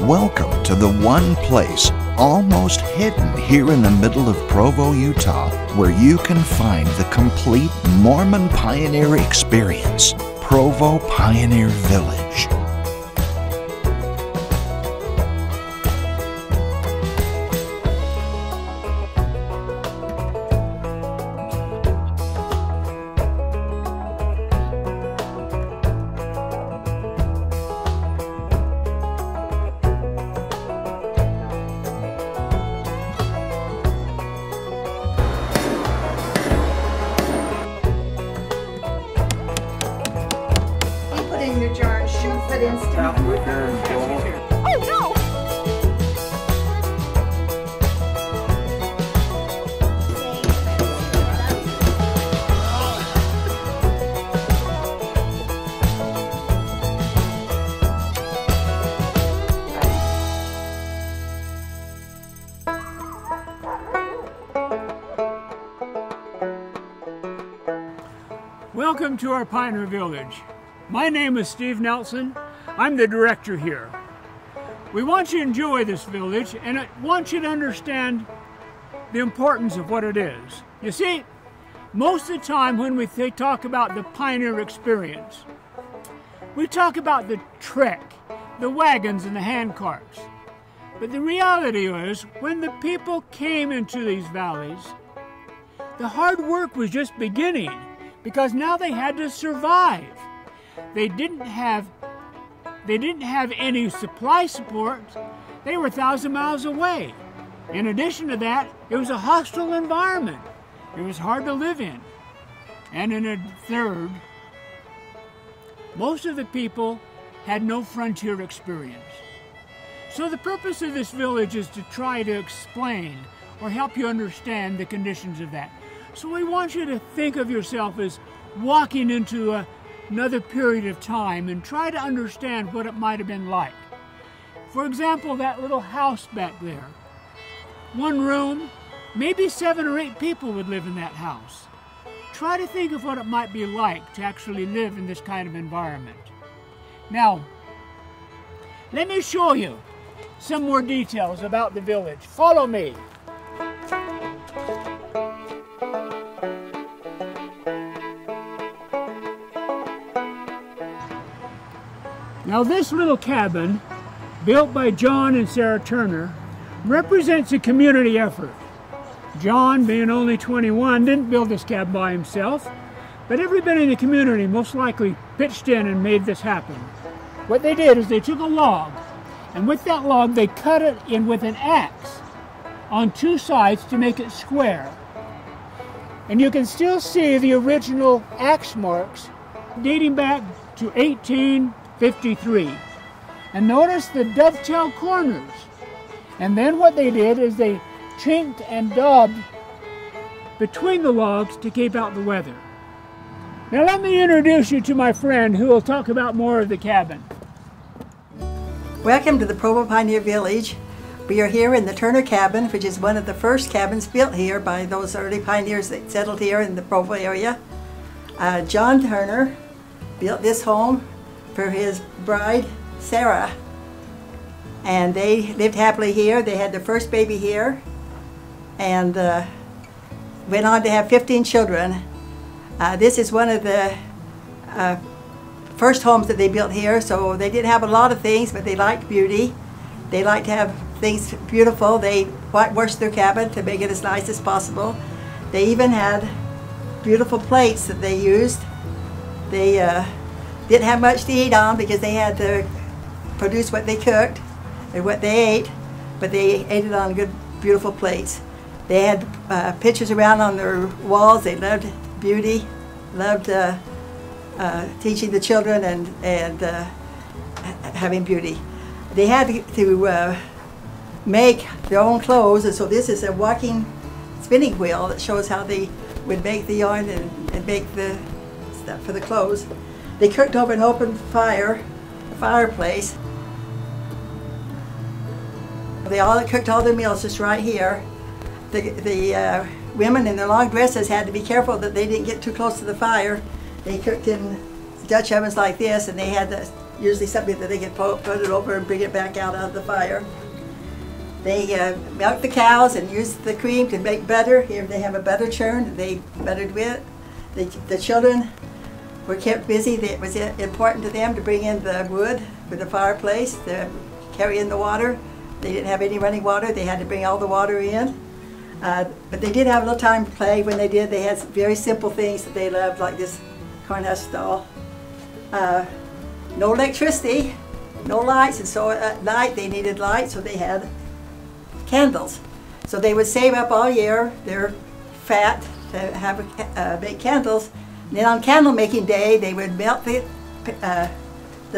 Welcome to the one place almost hidden here in the middle of Provo, Utah, where you can find the complete Mormon pioneer experience, Provo Pioneer Village. Welcome to our Pioneer Village. My name is Steve Nelson. I'm the director here. We want you to enjoy this village and I want you to understand the importance of what it is. You see, most of the time when we talk about the pioneer experience, we talk about the trek, the wagons and the hand carts. But the reality is, when the people came into these valleys, the hard work was just beginning. Because now they had to survive. They didn't have any supply support. They were 1,000 miles away. In addition to that, it was a hostile environment. It was hard to live in. And in a third, most of the people had no frontier experience. So the purpose of this village is to try to explain or help you understand the conditions of that. So we want you to think of yourself as walking into another period of time and try to understand what it might have been like. For example, that little house back there. One room, maybe 7 or 8 people would live in that house. Try to think of what it might be like to actually live in this kind of environment. Now, let me show you some more details about the village. Follow me. Now this little cabin, built by John and Sarah Turner, represents a community effort. John, being only 21, didn't build this cabin by himself, but everybody in the community most likely pitched in and made this happen. What they did is they took a log, and with that log they cut it in with an axe on 2 sides to make it square. And you can still see the original axe marks dating back to 1853. And notice the dovetail corners. And then what they did is they chinked and daubed between the logs to keep out the weather. Now let me introduce you to my friend who will talk about more of the cabin. Welcome to the Provo Pioneer Village. We are here in the Turner cabin, which is one of the first cabins built here by those early pioneers that settled here in the Provo area. John Turner built this home for his bride, Sarah. And they lived happily here. They had their first baby here and went on to have 15 children. This is one of the first homes that they built here, so they didn't have a lot of things, but they liked beauty. They liked to have things beautiful. They whitewashed their cabin to make it as nice as possible. They even had beautiful plates that they used. They didn't have much to eat on because they had to produce what they cooked and what they ate, but they ate it on good, beautiful plates. They had pictures around on their walls. They loved beauty, loved teaching the children and having beauty. They had to make their own clothes, and so this is a walking spinning wheel that shows how they would make the yarn and make the stuff for the clothes. They cooked over an open fire, a fireplace. They all cooked all their meals just right here. The women in their long dresses had to be careful that they didn't get too close to the fire. They cooked in Dutch ovens like this, and they had to usually something that they could put it over and bring it back out of the fire. They milked the cows and used the cream to make butter. Here they have a butter churn that they buttered with. The children were kept busy. It was important to them to bring in the wood for the fireplace, to carry in the water. They didn't have any running water. They had to bring all the water in. But they did have a little time to play. When they did, they had some very simple things that they loved, like this cornhusk stall. No electricity, no lights, and so at night they needed light, so they had candles. So they would save up all year their fat to have make candles. And then on candle making day, they would melt the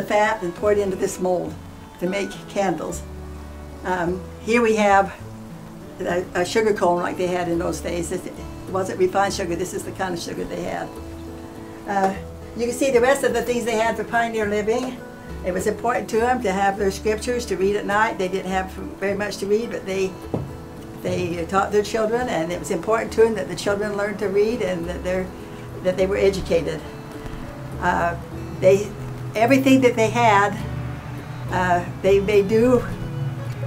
fat and pour it into this mold to make candles. Here we have a sugar cone like they had in those days. It wasn't refined sugar. This is the kind of sugar they had. You can see the rest of the things they had for pioneer living. It was important to them to have their scriptures to read at night. They didn't have very much to read, but they taught their children, and it was important to them that the children learned to read and that they were educated. Everything that they had, they made do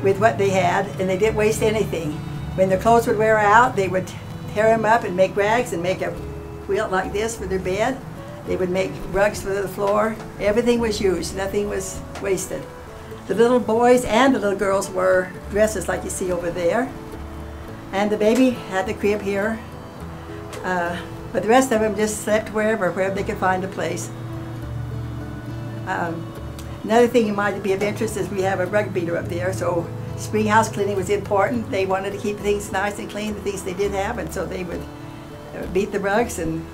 with what they had, and they didn't waste anything. When their clothes would wear out, they would tear them up and make rags and make a quilt like this for their bed. They would make rugs for the floor. Everything was used. Nothing was wasted. The little boys and the little girls wore dresses like you see over there. And the baby had the crib here. But the rest of them just slept wherever they could find a place. Another thing you might be of interest is we have a rug beater up there. So spring house cleaning was important. They wanted to keep things nice and clean, the things they did have, and so they would beat the rugs and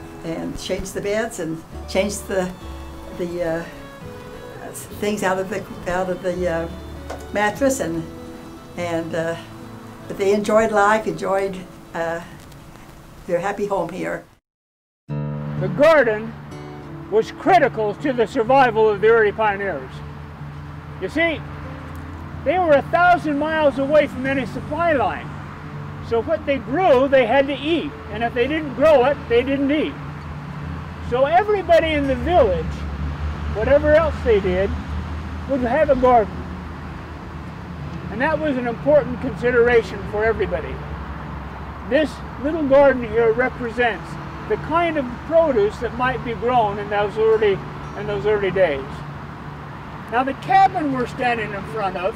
change the beds and change the things out of the mattress but they enjoyed life, enjoyed their happy home here. The garden was critical to the survival of the early pioneers. You see, they were 1,000 miles away from any supply line. So what they grew, they had to eat. And if they didn't grow it, they didn't eat. So everybody in the village, whatever else they did, would have a garden. And that was an important consideration for everybody. This little garden here represents the kind of produce that might be grown in those early days. Now the cabin we're standing in front of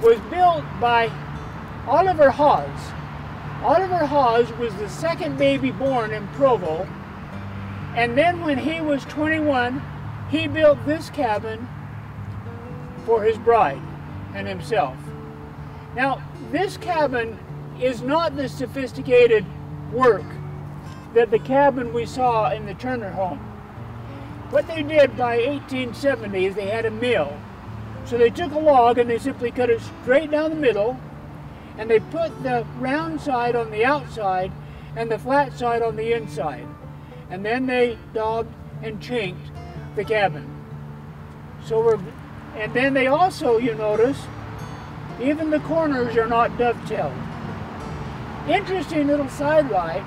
was built by Oliver Haas. Oliver Hawes was the second baby born in Provo, and then when he was 21, he built this cabin for his bride and himself. Now, this cabin is not the sophisticated work that the cabin we saw in the Turner home. What they did by 1870 is they had a mill. So they took a log and they simply cut it straight down the middle, and they put the round side on the outside and the flat side on the inside. And then they daubed and chinked the cabin. And then they also, you notice, even the corners are not dovetailed. Interesting little sidelight,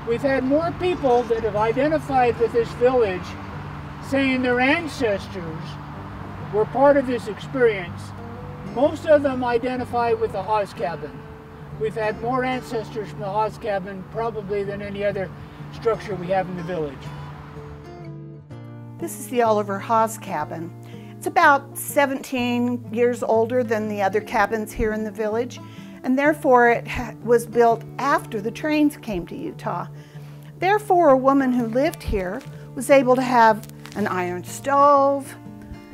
we've had more people that have identified with this village saying their ancestors were part of this experience. Most of them identify with the Haas cabin. We've had more ancestors from the Haas cabin probably than any other structure we have in the village. This is the Oliver Haas cabin. It's about 17 years older than the other cabins here in the village, and therefore it was built after the trains came to Utah. Therefore, a woman who lived here was able to have an iron stove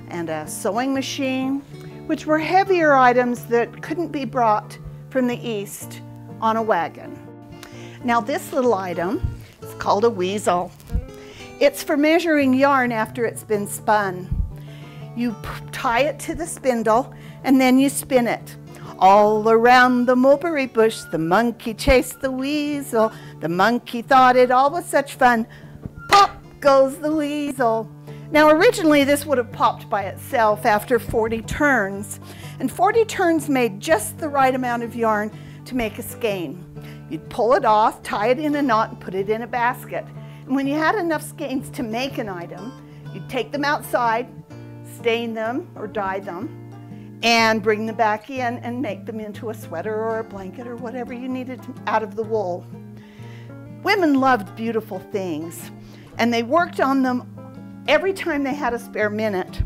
and a sewing machine, which were heavier items that couldn't be brought from the east on a wagon. Now this little item is called a weasel. It's for measuring yarn after it's been spun. You tie it to the spindle and then you spin it. All around the mulberry bush, the monkey chased the weasel. The monkey thought it all was such fun. Pop goes the weasel. Now originally this would have popped by itself after 40 turns, and 40 turns made just the right amount of yarn to make a skein. You'd pull it off, tie it in a knot, and put it in a basket. And when you had enough skeins to make an item, You'd take them outside, stain them or dye them, and bring them back in and make them into a sweater or a blanket or whatever you needed out of the wool. Women loved beautiful things, and they worked on them every time they had a spare minute.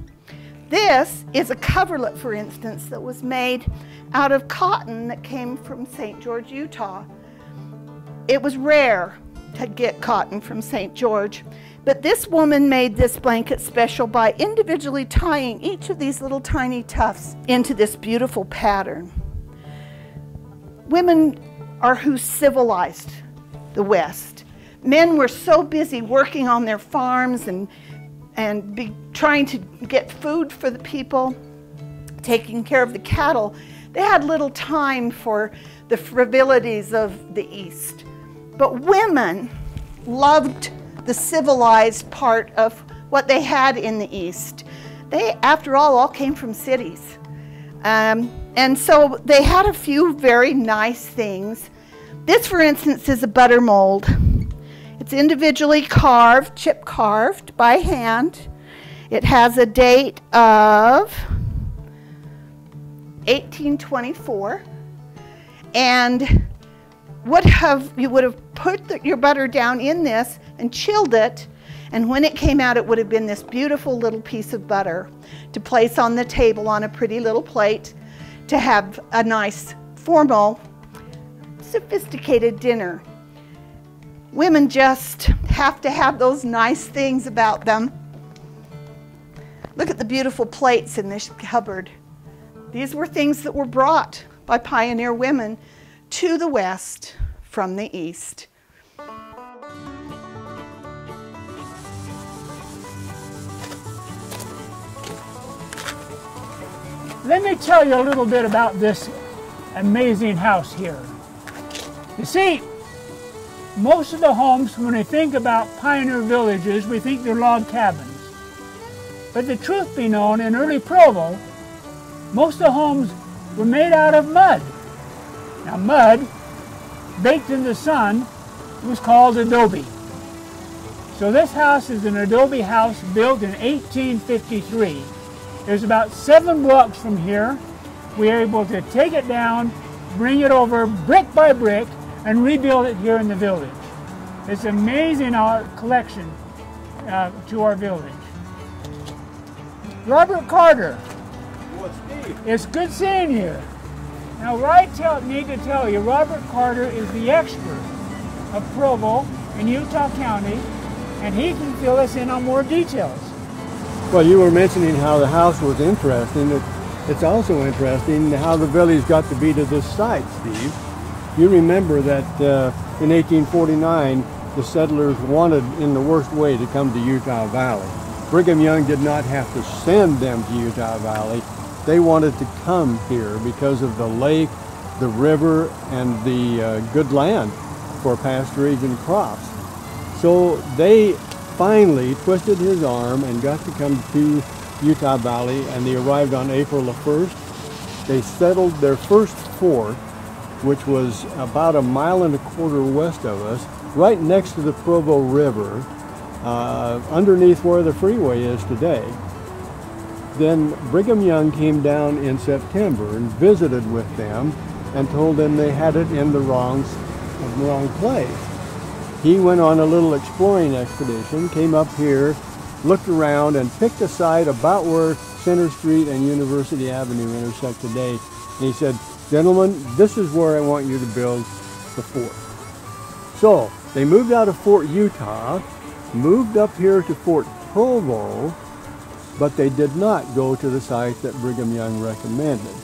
This is a coverlet, for instance, that was made out of cotton that came from St. George, Utah. It was rare to get cotton from St. George, but this woman made this blanket special by individually tying each of these little tiny tufts into this beautiful pattern. Women are who civilized the West. Men were so busy working on their farms and trying to get food for the people, taking care of the cattle. They had little time for the frivolities of the East. But women loved the civilized part of what they had in the East. They, after all came from cities. And so they had a few very nice things. This, for instance, is a butter mold. It's individually carved, chip carved by hand. It has a date of 1824. And you would have put your butter down in this and chilled it, and when it came out, it would have been this beautiful little piece of butter to place on the table on a pretty little plate to have a nice, formal, sophisticated dinner. Women just have to have those nice things about them. Look at the beautiful plates in this cupboard. These were things that were brought by pioneer women to the West from the East. Let me tell you a little bit about this amazing house here. You see, most of the homes, when we think about pioneer villages, we think they're log cabins. But the truth be known, in early Provo, most of the homes were made out of mud. Now mud, baked in the sun, was called adobe. So this house is an adobe house built in 1853. There's about 7 blocks from here. We are able to take it down, bring it over brick by brick, and rebuild it here in the village. It's amazing our collection to our village. Robert Carter. Well, Steve. It's good seeing you. Now, I need to tell you, Robert Carter is the expert of Provo in Utah County, and he can fill us in on more details. Well, you were mentioning how the house was interesting. It's also interesting how the village got to be to this site, Steve. You remember that in 1849, the settlers wanted, in the worst way, to come to Utah Valley. Brigham Young did not have to send them to Utah Valley. They wanted to come here because of the lake, the river, and the good land for pasturage and crops. So they finally twisted his arm and got to come to Utah Valley, and they arrived on April the 1st. They settled their first fort, which was about 1.25 miles west of us, right next to the Provo River, underneath where the freeway is today. Then Brigham Young came down in September and visited with them and told them they had it in the wrong place. He went on a little exploring expedition, came up here, looked around, and picked a site about where Center Street and University Avenue intersect today. And he said, "Gentlemen, this is where I want you to build the fort." So they moved out of Fort Utah, moved up here to Fort Provo, but they did not go to the site that Brigham Young recommended.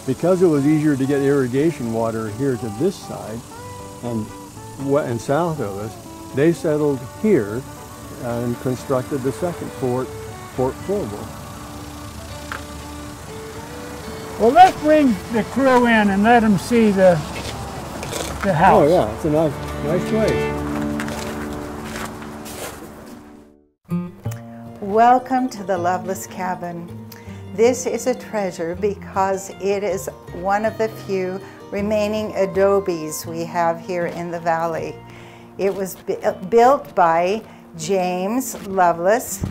Because it was easier to get irrigation water here to this side and south of us, they settled here and constructed the second fort, Fort Provo. Well, let's bring the crew in and let them see the house. Oh yeah, it's a nice place. Welcome to the Loveless Cabin. This is a treasure because it is one of the few remaining adobes we have here in the valley. It was built by James Loveless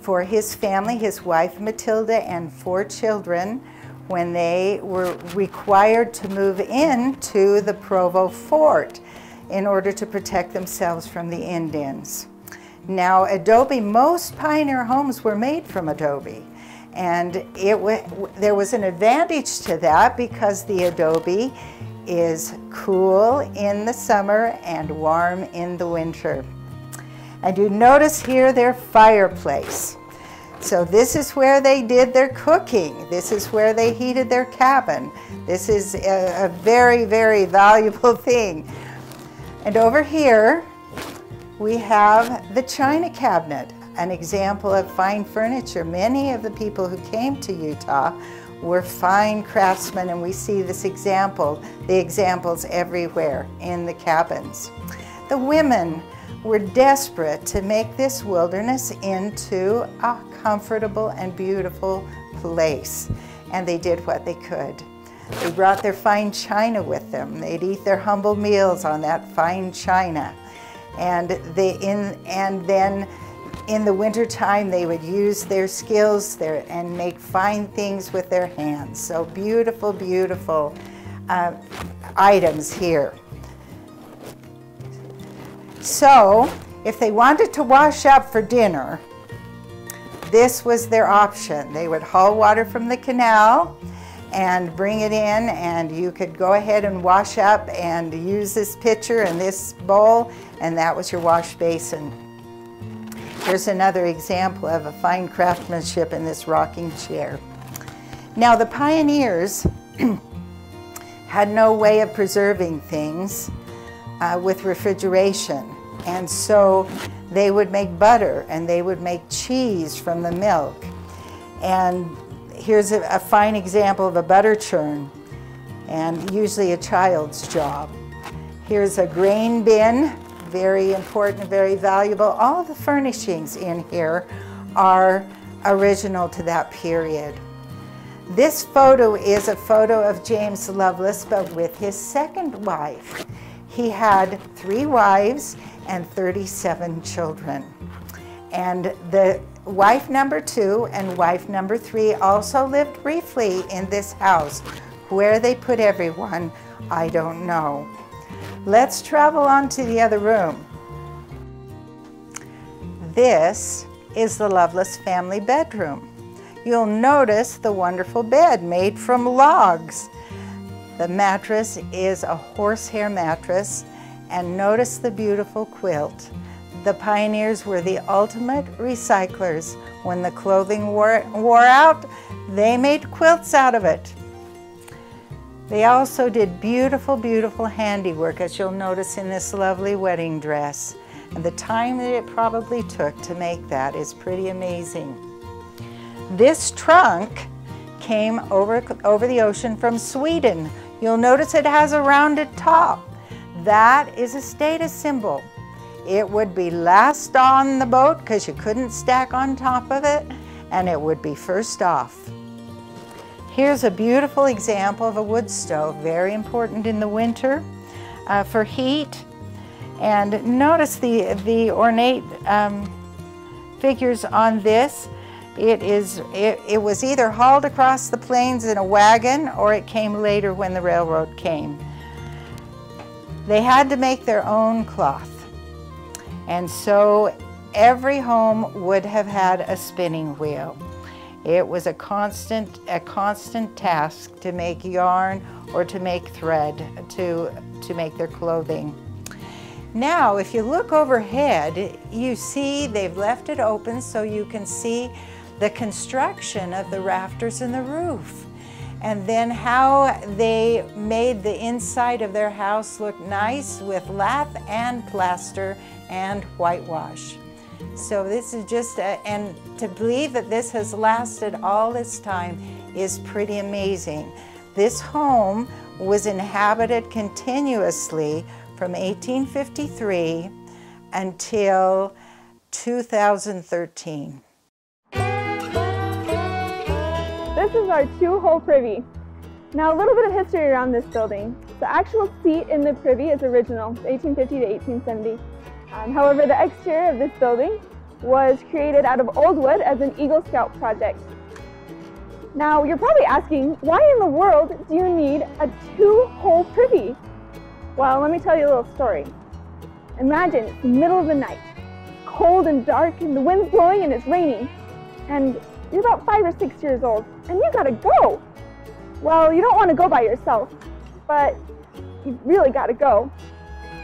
for his family, his wife Matilda, and 4 children, when they were required to move into the Provo fort in order to protect themselves from the Indians. Now, adobe, most pioneer homes were made from adobe, and there was an advantage to that because the adobe is cool in the summer and warm in the winter. And you notice here their fireplace. So this is where they did their cooking. This is where they heated their cabin. This is a very, very valuable thing. And over here, we have the china cabinet, an example of fine furniture. Many of the people who came to Utah were fine craftsmen, and we see the examples everywhere in the cabins. The women were desperate to make this wilderness into a comfortable and beautiful place, and they did what they could. They brought their fine china with them. They'd eat their humble meals on that fine china, and then in the wintertime they would use their skills there and make fine things with their hands. So beautiful, beautiful items here. So if they wanted to wash up for dinner, this was their option. They would haul water from the canal and bring it in, and you could go ahead and wash up and use this pitcher and this bowl, and that was your wash basin. Here's another example of a fine craftsmanship in this rocking chair. Now, the pioneers had no way of preserving things with refrigeration, and so they would make butter and they would make cheese from the milk. And here's a fine example of a butter churn, and usually a child's job. Here's a grain bin, very important, very valuable. All the furnishings in here are original to that period. This photo is a photo of James Loveless, but with his second wife. He had 3 wives and 37 children. And the wife number 2 and wife number 3 also lived briefly in this house. Where they put everyone, I don't know. Let's travel on to the other room. This is the Loveless family bedroom. You'll notice the wonderful bed made from logs. The mattress is a horsehair mattress, and notice the beautiful quilt. The pioneers were the ultimate recyclers. When the clothing wore out, they made quilts out of it. They also did beautiful, beautiful handiwork, as you'll notice in this lovely wedding dress. And the time that it probably took to make that is pretty amazing. This trunk came over the ocean from Sweden. You'll notice it has a rounded top. That is a status symbol. It would be last on the boat because you couldn't stack on top of it, and it would be first off. Here's a beautiful example of a wood stove, very important in the winter for heat. And notice the ornate figures on this. It was either hauled across the plains in a wagon, or it came later when the railroad came. They had to make their own cloth. And so every home would have had a spinning wheel. It was a constant task to make yarn or to make thread to make their clothing. Now, if you look overhead, you see they've left it open so you can see the construction of the rafters and the roof, and then how they made the inside of their house look nice with lath and plaster and whitewash. So this is just, and to believe that this has lasted all this time is pretty amazing. This home was inhabited continuously from 1853 until 2013. This is our 2-hole privy. Now, a little bit of history around this building. The actual seat in the privy is original, 1850 to 1870. However, the exterior of this building was created out of old wood as an Eagle Scout project. Now, you're probably asking, why in the world do you need a 2-hole privy? Well, let me tell you a little story. Imagine it's the middle of the night, cold and dark, and the wind's blowing and it's raining, and you're about 5 or 6 years old, and you gotta go. Well, you don't want to go by yourself, but you really gotta go.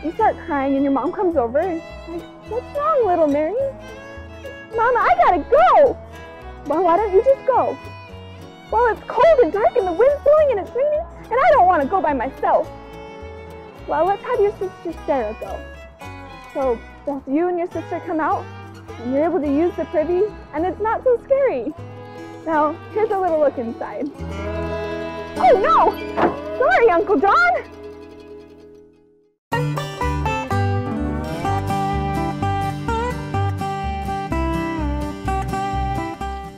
You start crying and your mom comes over and she's like, "What's wrong, little Mary?" "Mama, I gotta go." "Well, why don't you just go?" "Well, it's cold and dark and the wind's blowing and it's raining, and I don't want to go by myself." "Well, let's have your sister Sarah go." So both you and your sister come out, and you're able to use the privy, and it's not so scary. Now, here's a little look inside. Oh no! Sorry, Uncle John!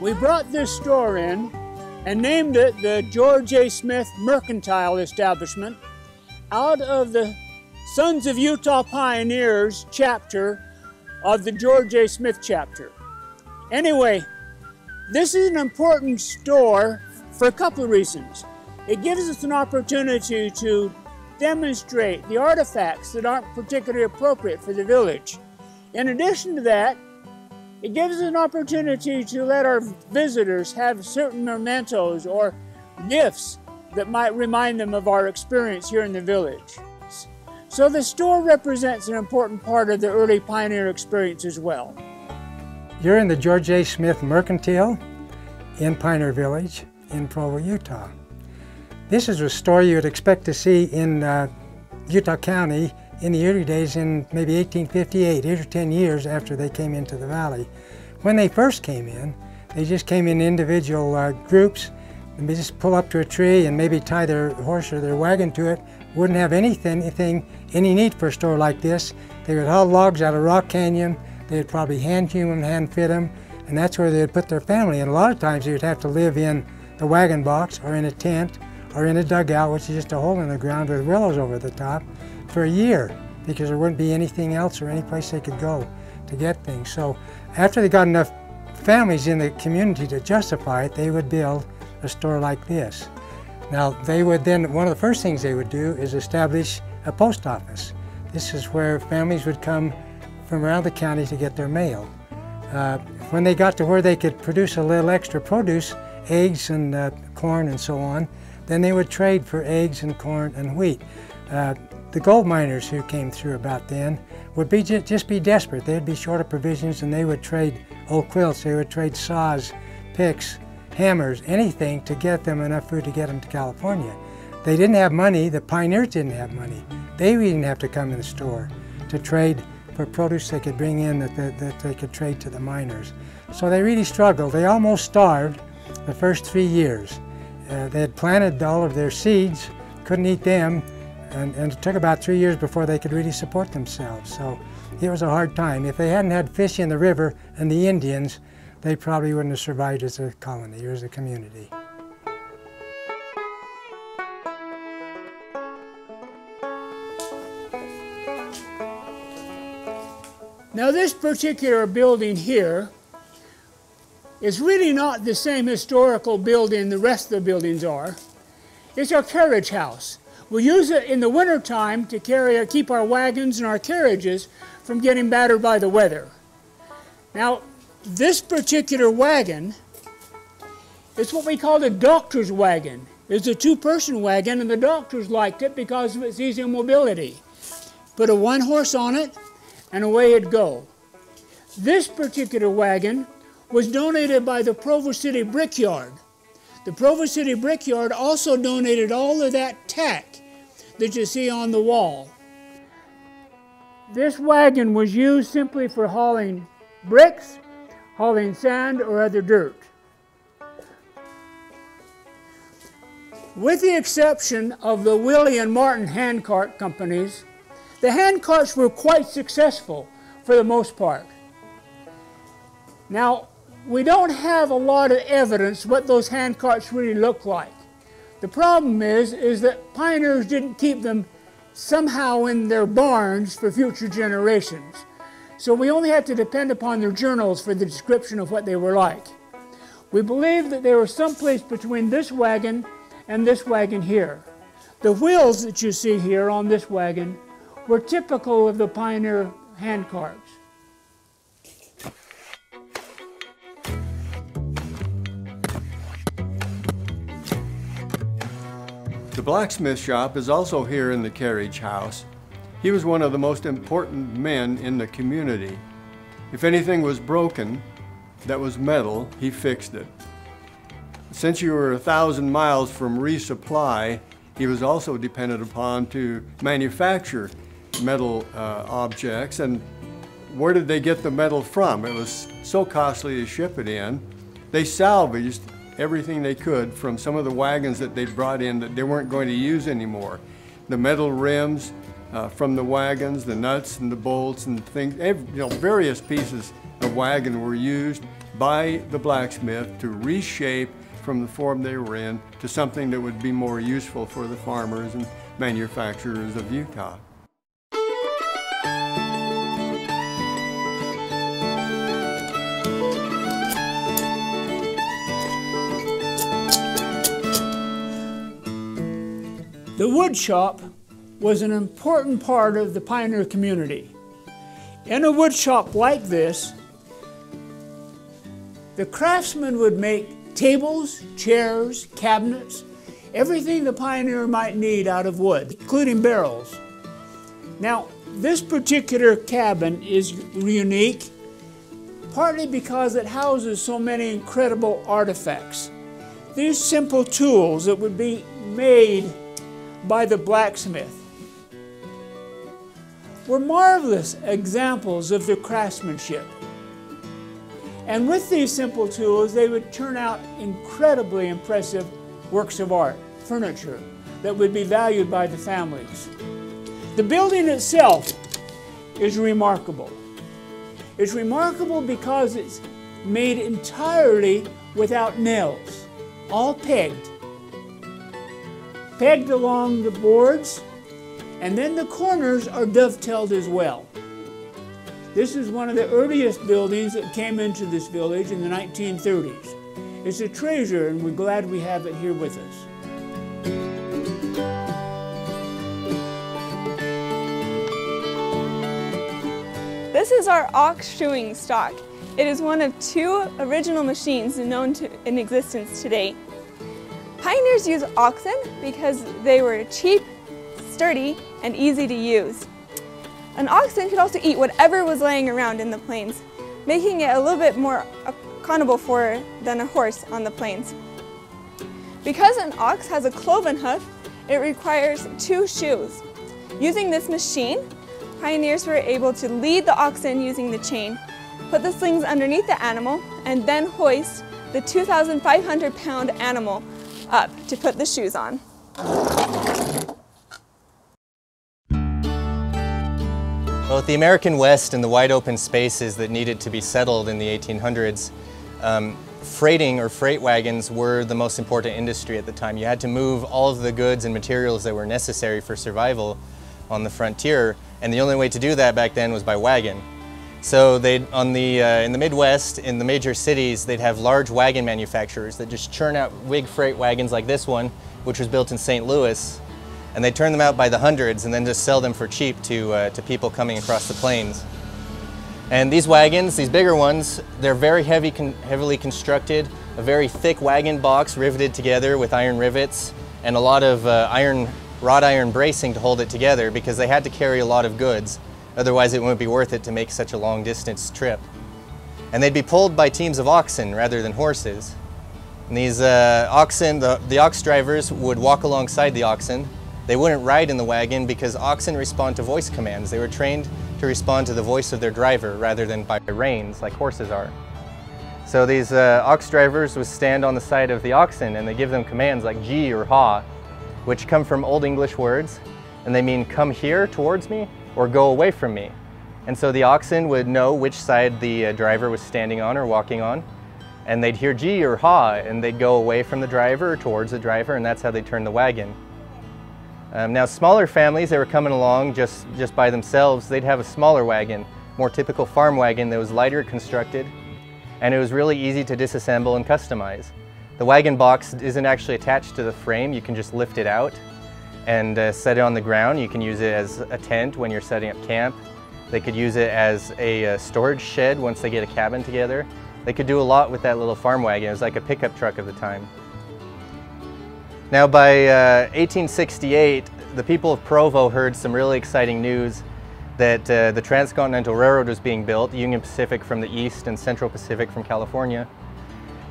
We brought this store in and named it the George A. Smith Mercantile Establishment out of the Sons of Utah Pioneers chapter of the George A. Smith chapter. Anyway, this is an important store for a couple of reasons. It gives us an opportunity to demonstrate the artifacts that aren't particularly appropriate for the village. In addition to that, it gives us an opportunity to let our visitors have certain mementos or gifts that might remind them of our experience here in the village. So the store represents an important part of the early pioneer experience as well. You're in the George A. Smith Mercantile in Pioneer Village in Provo, Utah. This is a store you would expect to see in Utah County in the early days in maybe 1858, 8 or 10 years after they came into the valley. When they first came in, they just came in individual groups, and they just pull up to a tree and maybe tie their horse or their wagon to it. Wouldn't have any need for a store like this. They would haul logs out of Rock Canyon. They would probably hand hew them, hand fit them, and that's where they would put their family. And a lot of times they would have to live in the wagon box or in a tent or in a dugout, which is just a hole in the ground with willows over the top, for a year, because there wouldn't be anything else or any place they could go to get things. So after they got enough families in the community to justify it, they would build a store like this. Now they would then, one of the first things they would do is establish a post office. This is where families would come from around the county to get their mail. When they got to where they could produce a little extra produce, eggs and corn and so on, then they would trade for eggs and corn and wheat. The gold miners who came through about then would just be desperate. They'd be short of provisions and they would trade old quilts, they would trade saws, picks, hammers, anything to get them enough food to get them to California. They didn't have money, the pioneers didn't have money. They didn't have to come in the store to trade for produce they could bring in that they could trade to the miners. So they really struggled. They almost starved the first 3 years. They had planted all of their seeds, couldn't eat them, and it took about 3 years before they could really support themselves. So it was a hard time. If they hadn't had fish in the river and the Indians, they probably wouldn't have survived as a colony or as a community. Now this particular building here is really not the same historical building the rest of the buildings are. It's our carriage house. We use it in the wintertime to keep our wagons and our carriages from getting battered by the weather. Now, this particular wagon is what we call the doctor's wagon. It's a 2-person wagon, and the doctors liked it because of its easy mobility. Put a 1 horse on it, and away it'd go. This particular wagon was donated by the Provo City Brickyard. The Provo City Brickyard also donated all of that tack that you see on the wall. This wagon was used simply for hauling bricks, hauling sand, or other dirt. With the exception of the Willie and Martin handcart companies, the handcarts were quite successful for the most part. Now, we don't have a lot of evidence what those handcarts really look like. The problem is that pioneers didn't keep them somehow in their barns for future generations. so we only had to depend upon their journals for the description of what they were like. We believe that they were someplace between this wagon and this wagon here. The wheels that you see here on this wagon were typical of the pioneer hand cars. The Blacksmith Shop is also here in the Carriage House. He was one of the most important men in the community. If anything was broken that was metal, he fixed it. Since you were 1,000 miles from resupply, he was also dependent upon to manufacture metal objects. And where did they get the metal from? It was so costly to ship it in. They salvaged everything they could from some of the wagons that they brought in that they weren't going to use anymore. The metal rims from the wagons, the nuts and the bolts and things, various pieces of wagon were used by the blacksmith to reshape from the form they were in to something that would be more useful for the farmers and manufacturers of Utah. The wood shop was an important part of the pioneer community. In a wood shop like this, the craftsman would make tables, chairs, cabinets, everything the pioneer might need out of wood, including barrels. Now, this particular cabin is unique, partly because it houses so many incredible artifacts. These simple tools that would be made by the blacksmith were marvelous examples of their craftsmanship. And with these simple tools, they would turn out incredibly impressive works of art, furniture, that would be valued by the families. The building itself is remarkable. It's remarkable because it's made entirely without nails, all pegged. Pegged along the boards, and then the corners are dovetailed as well. This is one of the earliest buildings that came into this village in the 1930s. It's a treasure, and we're glad we have it here with us. This is our ox shoeing stock. It is one of 2 original machines known in existence today. Pioneers used oxen because they were cheap, sturdy, and easy to use. An oxen could also eat whatever was laying around in the plains, making it a little bit more accountable than a horse on the plains. Because an ox has a cloven hoof, it requires 2 shoes. Using this machine, pioneers were able to lead the oxen using the chain, put the slings underneath the animal, and then hoist the 2,500-pound animal up to put the shoes on. Both the American West and the wide open spaces that needed to be settled in the 1800s, freighting or freight wagons were the most important industry at the time. You had to move all of the goods and materials that were necessary for survival on the frontier, and the only way to do that back then was by wagon. So in the Midwest, in the major cities, they'd have large wagon manufacturers that just churn out big freight wagons like this one, which was built in St. Louis, and they turn them out by the hundreds and then just sell them for cheap to people coming across the plains. And these wagons, these bigger ones, they're very heavily constructed, a very thick wagon box riveted together with iron rivets and a lot of wrought iron bracing to hold it together because they had to carry a lot of goods. Otherwise, it wouldn't be worth it to make such a long distance trip. And they'd be pulled by teams of oxen rather than horses. And these oxen, the ox drivers would walk alongside the oxen. They wouldn't ride in the wagon because oxen respond to voice commands. They were trained to respond to the voice of their driver rather than by reins like horses are. So these ox drivers would stand on the side of the oxen and they give them commands like gee or haw, which come from Old English words, and they mean come here towards me or go away from me. And so the oxen would know which side the driver was standing on or walking on, and they'd hear gee or haw, and they'd go away from the driver or towards the driver, and that's how they turn the wagon. Now smaller families that were coming along just by themselves, they'd have a smaller wagon more typical farm wagon that was lighter constructed, and it was really easy to disassemble and customize. The wagon box isn't actually attached to the frame. You can just lift it out and set it on the ground. You can use it as a tent when you're setting up camp. They could use it as a storage shed once they get a cabin together. They could do a lot with that little farm wagon. It was like a pickup truck of the time. Now by 1868, the people of Provo heard some really exciting news that the Transcontinental Railroad was being built, Union Pacific from the east and Central Pacific from California.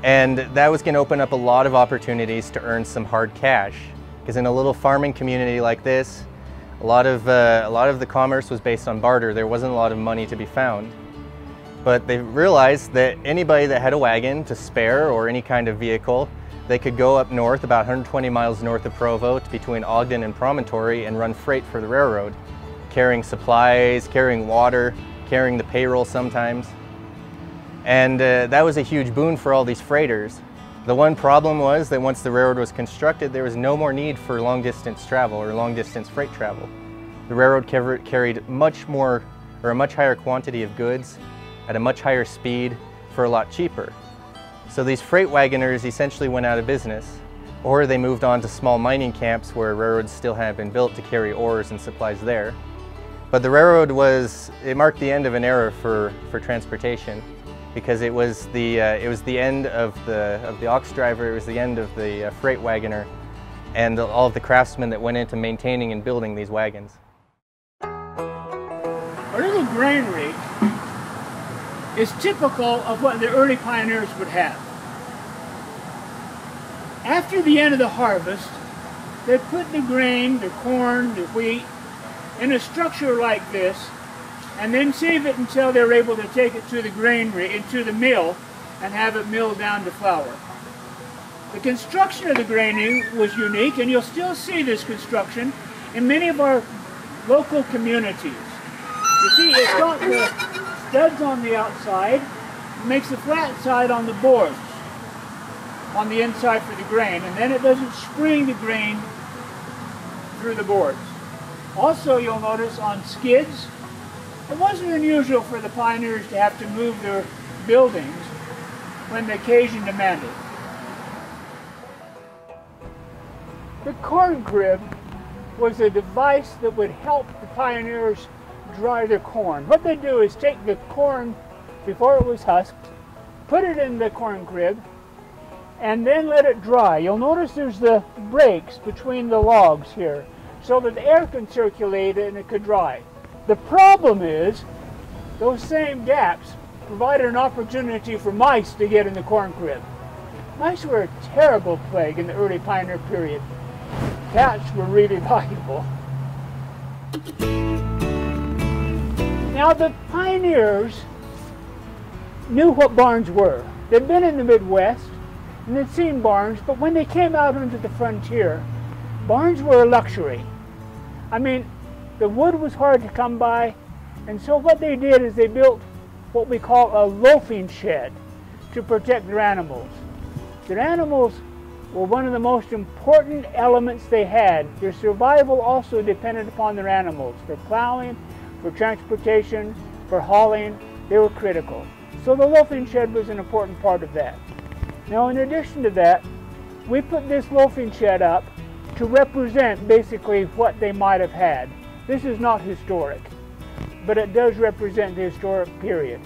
And that was going to open up a lot of opportunities to earn some hard cash. Because in a little farming community like this, a lot of the commerce was based on barter. There wasn't a lot of money to be found. But they realized that anybody that had a wagon to spare or any kind of vehicle, they could go up north, about 120 miles north of Provo, to between Ogden and Promontory, and run freight for the railroad, carrying supplies, carrying water, carrying the payroll sometimes. And that was a huge boon for all these freighters. The one problem was that once the railroad was constructed, there was no more need for long distance travel or long distance freight travel. The railroad carried much more, or a much higher quantity of goods at a much higher speed for a lot cheaper. So these freight wagoners essentially went out of business, or they moved on to small mining camps where railroads still had been built to carry ores and supplies there. But the railroad it marked the end of an era for transportation, because it was the end of the ox driver, it was the end of the freight wagoner, and all of the craftsmen that went into maintaining and building these wagons. A little granary is typical of what the early pioneers would have. After the end of the harvest, they put the grain, the corn, the wheat, in a structure like this, and then save it until they're able to take it to the granary, into the mill, and have it milled down to flour. The construction of the granary was unique, and you'll still see this construction in many of our local communities. You see, it's got the studs on the outside, makes a flat side on the boards on the inside for the grain, and then it doesn't spring the grain through the boards. Also, you'll notice on skids, it wasn't unusual for the pioneers to have to move their buildings when the occasion demanded. The corn crib was a device that would help the pioneers dry their corn. What they do is take the corn before it was husked, put it in the corn crib, and then let it dry. You'll notice there's the breaks between the logs here so that the air can circulate and it could dry. The problem is those same gaps provided an opportunity for mice to get in the corn crib. Mice were a terrible plague in the early pioneer period. Cats were really valuable. Now the pioneers knew what barns were. They'd been in the Midwest and they'd seen barns, but when they came out into the frontier, barns were a luxury. I mean, the wood was hard to come by, and so what they did is they built what we call a loafing shed to protect their animals. Their animals were one of the most important elements they had. Their survival also depended upon their animals. For plowing, for transportation, for hauling, they were critical. So the loafing shed was an important part of that. Now, in addition to that, we put this loafing shed up to represent basically what they might have had. This is not historic, but it does represent the historic period.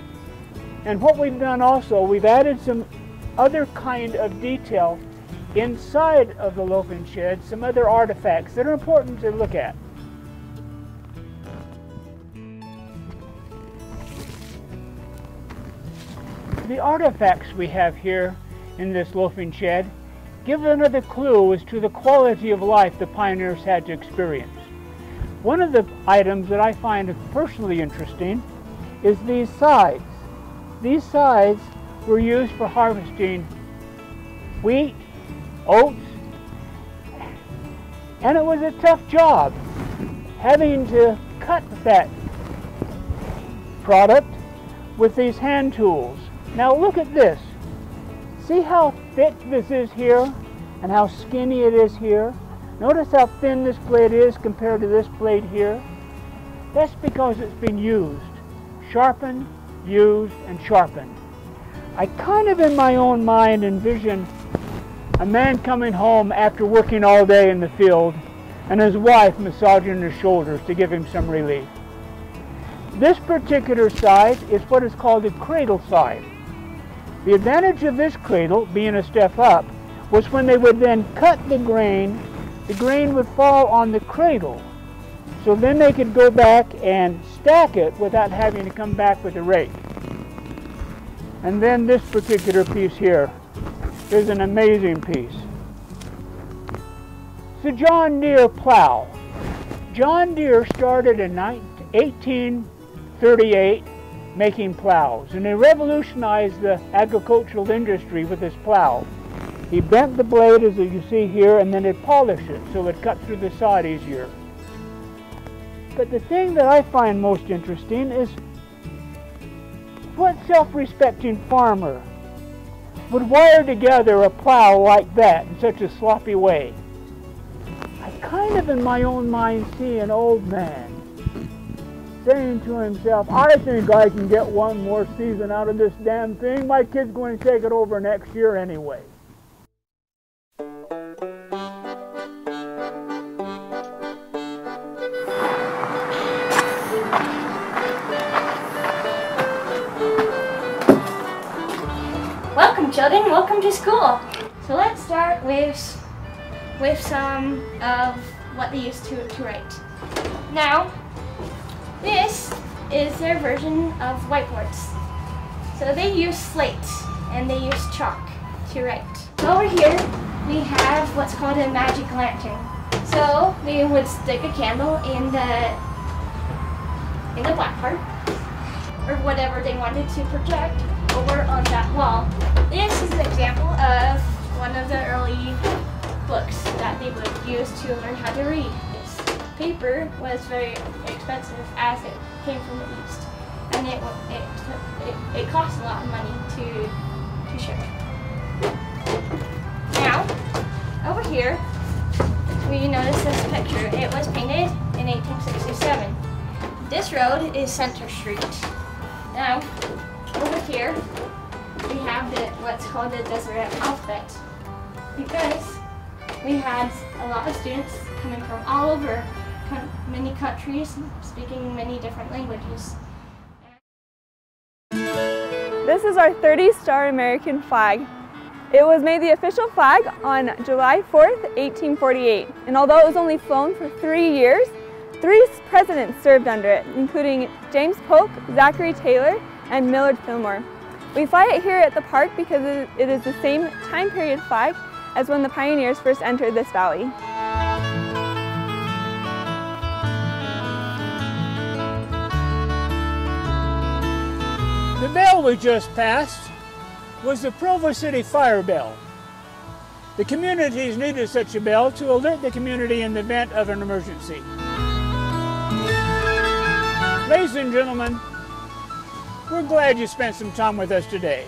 And what we've done also, we've added some other kind of detail inside of the loafing shed, some other artifacts that are important to look at. The artifacts we have here in this loafing shed give another clue as to the quality of life the pioneers had to experience. One of the items that I find personally interesting is these scythes. These scythes were used for harvesting wheat, oats, and it was a tough job having to cut that product with these hand tools. Now look at this. See how thick this is here and how skinny it is here? Notice how thin this blade is compared to this blade here. That's because it's been used. sharpened, used, and sharpened. I kind of in my own mind envision a man coming home after working all day in the field and his wife massaging his shoulders to give him some relief. This particular side is what is called a cradle side. The advantage of this cradle, being a step up, was when they would then cut the grain would fall on the cradle. So then they could go back and stack it without having to come back with a rake. And then this particular piece here is an amazing piece. It's a John Deere plow. John Deere started in 1838 making plows, and they revolutionized the agricultural industry with this plow. He bent the blade as you see here, and then he'd polish it so it cut through the sod easier. But the thing that I find most interesting is what self-respecting farmer would wire together a plow like that in such a sloppy way? I kind of in my own mind see an old man saying to himself, I think I can get one more season out of this damn thing. My kid's going to take it over next year anyway. Welcome, children. Welcome to school. So let's start with some of what they used to write. Now, this is their version of whiteboards. So they use slates and they use chalk to write. Over here, we have what's called a magic lantern. So they would stick a candle in the black part, or whatever they wanted to project over on that wall. This is an example of one of the early books that they would use to learn how to read. This paper was very expensive as it came from the East, and it cost a lot of money to ship it. Now, over here, we notice this picture. It was painted in 1867. This road is Center Street. Now, over here, we have what's called the Deseret alphabet, because we had a lot of students coming from all over many countries, speaking many different languages. This is our 30-star American flag. It was made the official flag on July 4th, 1848, and although it was only flown for 3 years, 3 presidents served under it, including James Polk, Zachary Taylor, and Millard Fillmore. We fly it here at the park because it is the same time period flag as when the pioneers first entered this valley. The bell we just passed was the Provo City Fire Bell. The communities needed such a bell to alert the community in the event of an emergency. Ladies and gentlemen, we're glad you spent some time with us today.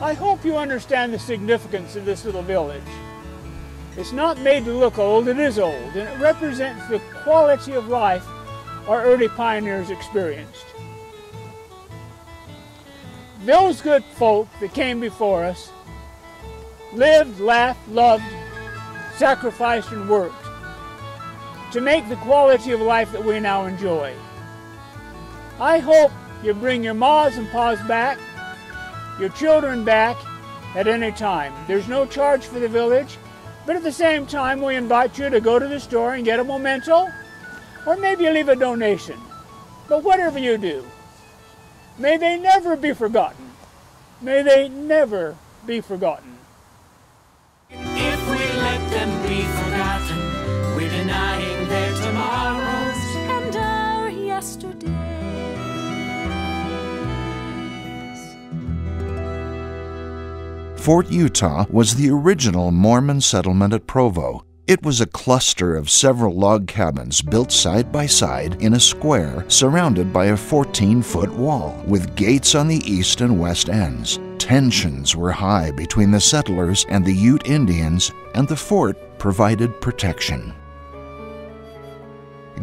I hope you understand the significance of this little village. It's not made to look old, it is old, and it represents the quality of life our early pioneers experienced. Those good folk that came before us lived, laughed, loved, sacrificed, and worked to make the quality of life that we now enjoy. I hope you bring your ma's and pa's back, your children back at any time. There's no charge for the village, but at the same time we invite you to go to the store and get a memento, or maybe you leave a donation. But whatever you do, may they never be forgotten. May they never be forgotten. If we let them be forgotten, we're denying their tomorrows and our yesterdays. Fort Utah was the original Mormon settlement at Provo. It was a cluster of several log cabins built side by side in a square surrounded by a 14-foot wall with gates on the east and west ends. Tensions were high between the settlers and the Ute Indians, and the fort provided protection.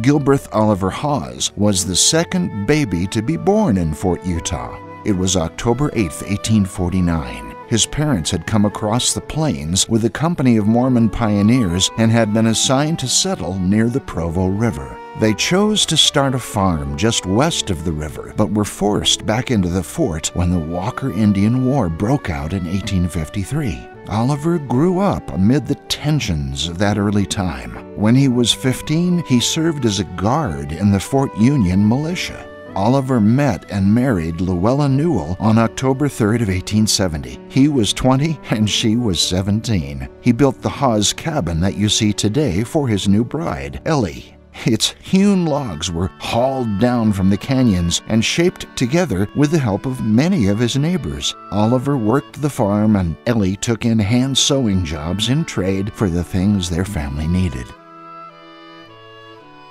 Gilbert Oliver Hawes was the second baby to be born in Fort Utah. It was October 8, 1849. His parents had come across the plains with a company of Mormon pioneers and had been assigned to settle near the Provo River. They chose to start a farm just west of the river, but were forced back into the fort when the Walker Indian War broke out in 1853. Oliver grew up amid the tensions of that early time. When he was 15, he served as a guard in the Fort Union militia. Oliver met and married Luella Newell on October 3rd of 1870. He was 20 and she was 17. He built the Haas cabin that you see today for his new bride, Ellie. Its hewn logs were hauled down from the canyons and shaped together with the help of many of his neighbors. Oliver worked the farm and Ellie took in hand sewing jobs in trade for the things their family needed.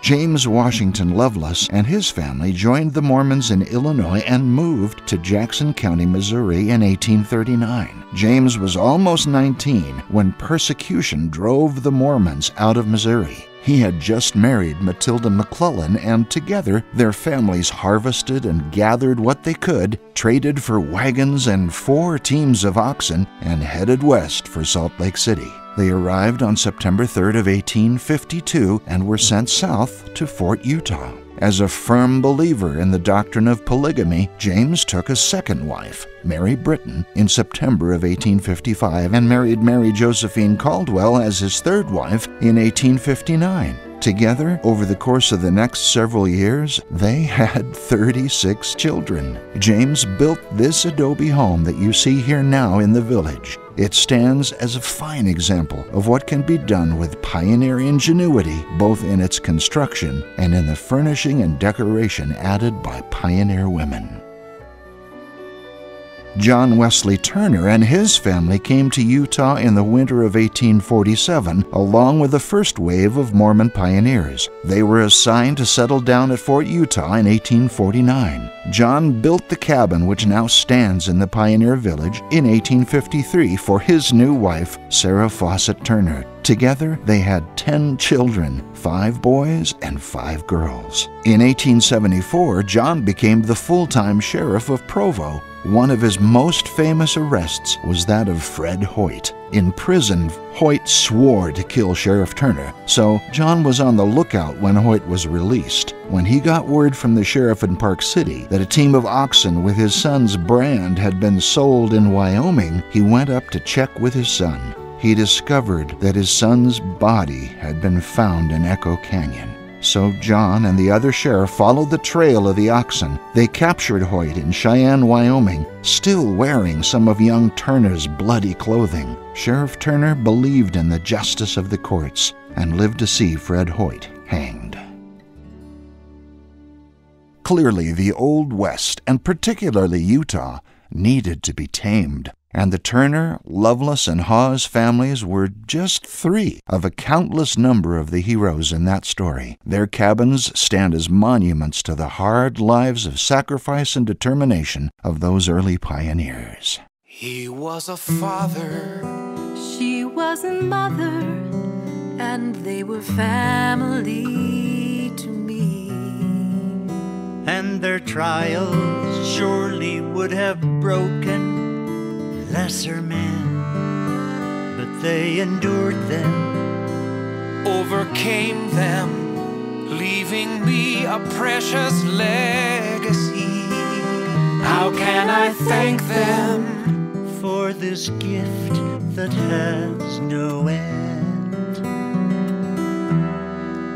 James Washington Loveless and his family joined the Mormons in Illinois and moved to Jackson County, Missouri in 1839. James was almost 19 when persecution drove the Mormons out of Missouri. He had just married Matilda McClellan, and together their families harvested and gathered what they could, traded for wagons and 4 teams of oxen, and headed west for Salt Lake City. They arrived on September 3rd of 1852 and were sent south to Fort Utah. As a firm believer in the doctrine of polygamy, James took a second wife, Mary Britton, in September of 1855 and married Mary Josephine Caldwell as his third wife in 1859. Together, over the course of the next several years, they had 36 children. James built this adobe home that you see here now in the village. It stands as a fine example of what can be done with pioneer ingenuity, both in its construction and in the furnishing and decoration added by pioneer women. John Wesley Turner and his family came to Utah in the winter of 1847, along with the first wave of Mormon pioneers. They were assigned to settle down at Fort Utah in 1849. John built the cabin which now stands in the pioneer village in 1853 for his new wife, Sarah Fawcett Turner. Together, they had 10 children, 5 boys and 5 girls. In 1874, John became the full-time sheriff of Provo. One of his most famous arrests was that of Fred Hoyt. In prison, Hoyt swore to kill Sheriff Turner, so John was on the lookout when Hoyt was released. When he got word from the sheriff in Park City that a team of oxen with his son's brand had been sold in Wyoming, he went up to check with his son. He discovered that his son's body had been found in Echo Canyon. So John and the other sheriff followed the trail of the oxen. They captured Hoyt in Cheyenne, Wyoming, still wearing some of young Turner's bloody clothing. Sheriff Turner believed in the justice of the courts and lived to see Fred Hoyt hanged. Clearly, the Old West, and particularly Utah, needed to be tamed. And the Turner, Loveless, and Hawes families were just 3 of a countless number of the heroes in that story. Their cabins stand as monuments to the hard lives of sacrifice and determination of those early pioneers. He was a father, she was a mother, and they were family to me. And their trials surely would have broken lesser men, but they endured them, overcame them, leaving me a precious legacy. How can I thank them for this gift that has no end?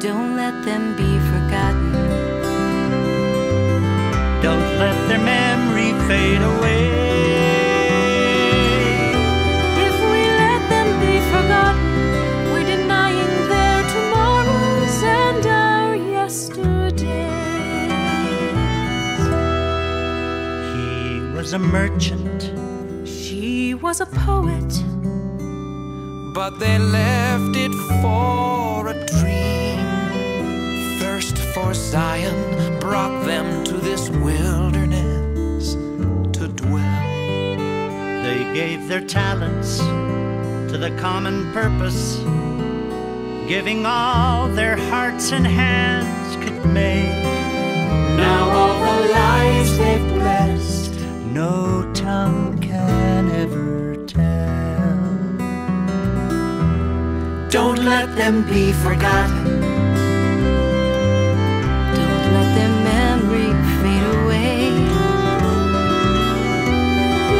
Don't let them be forgotten. Don't let their memory fade away. We're denying their tomorrows and our yesterdays. He was a merchant, she was a poet, but they left it for a dream. Thirst for Zion brought them to this wilderness to dwell. They gave their talents to the common purpose, giving all their hearts and hands could make. Now all the lives they've blessed, No tongue can ever tell. don't let them be forgotten. Don't let their memory fade away.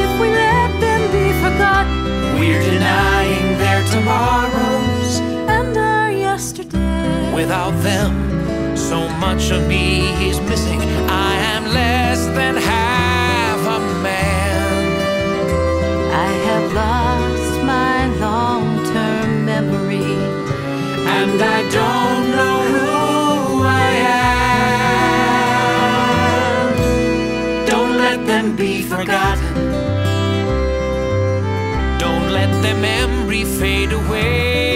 If we let them be forgotten, We're denying their tomorrows. and our yesterday. Without them, so much of me is missing. I am less than half a man. I have lost my long-term memory, And I don't know who I am. Don't let them be forgotten. Don't let the memory fade away.